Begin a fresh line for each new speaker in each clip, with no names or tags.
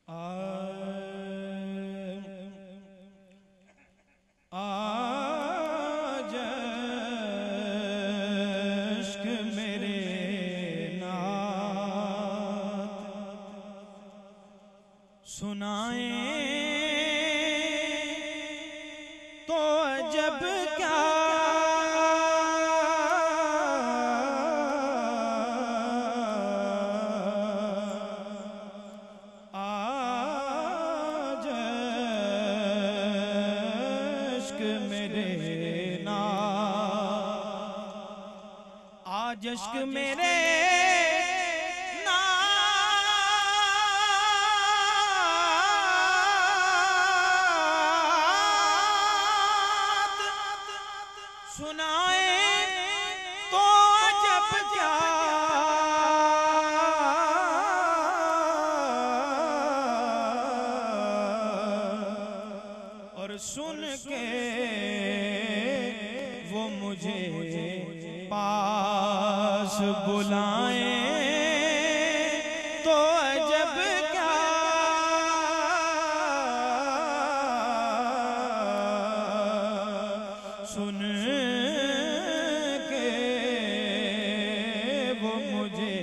आज अश्क मेरे नात सुनाए तो अजब क्या आज अश्क मेरे नात सुनाए तो अजब क्या और सुन के वो मुझे पास बुलाए तो अजब क्या सुन के वो मुझे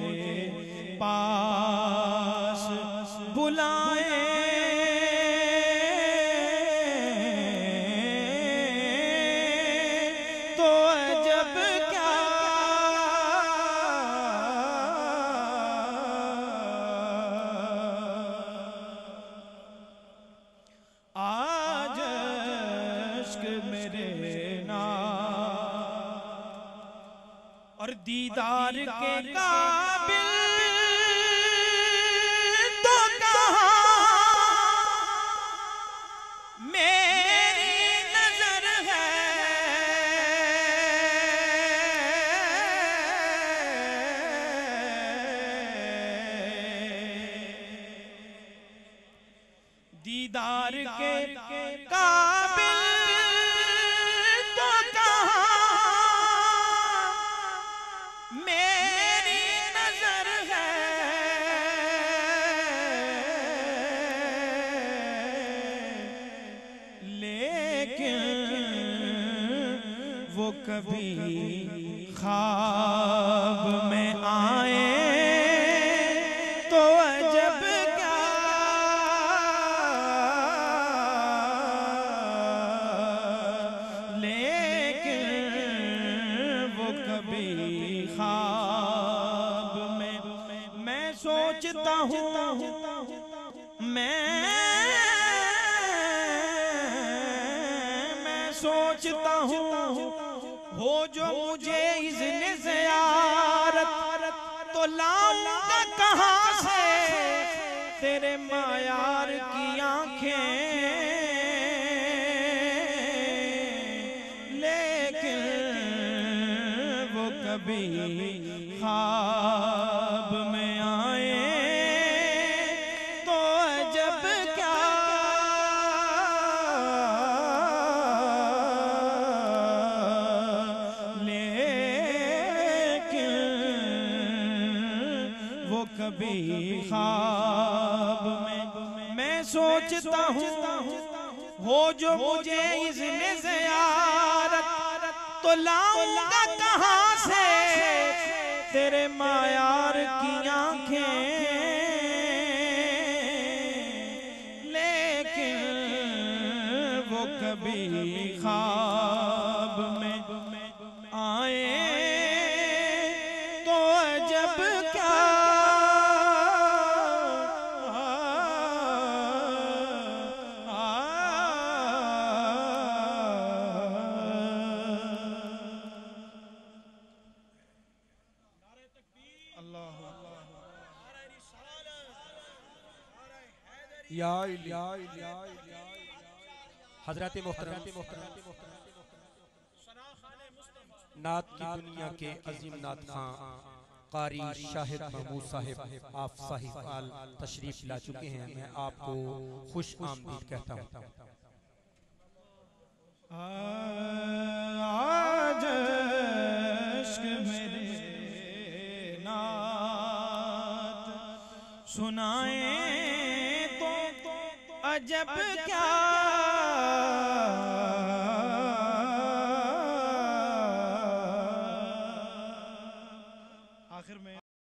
पास बुलाए तो अजब क्या आज अश्क मेरे नात और दीदार के काबिल तो कहाँ मेरी नजर है दीदार के काबिल तो कहाँ मेरी नजर है लेकिन वो कभी ख्वाब में आए तो अजब क्या लेकिन वो कभी ख्वाब में मैं सोचता हूँ मैं सोचता हूँ हो जो मुझे इज़्न ज़ियारत तो लाऊंगा कहाँ से तेरे मायार की आंखें लेकिन वो कभी ख्वाब में आए तो अजब क्या कभी ख्वाब में मैं सोचता हूँ हो जो मुझे इज़्न ज़ियारत तो लाऊंगा कहाँ से तेरे मायार की आंखें लेकिन वो कभी ख्वाब में आए तो अजब क्या
हज़रत मोहतरम नात की दुनिया के अजीम नात खां कारी शाहिद महमूद साहिब आप साहिब आल तशरीफ ला चुके हैं। मैं आपको खुश आमदीद कहता हूँ।
आज अश्क मेरे नात सुनाए तो अजब क्या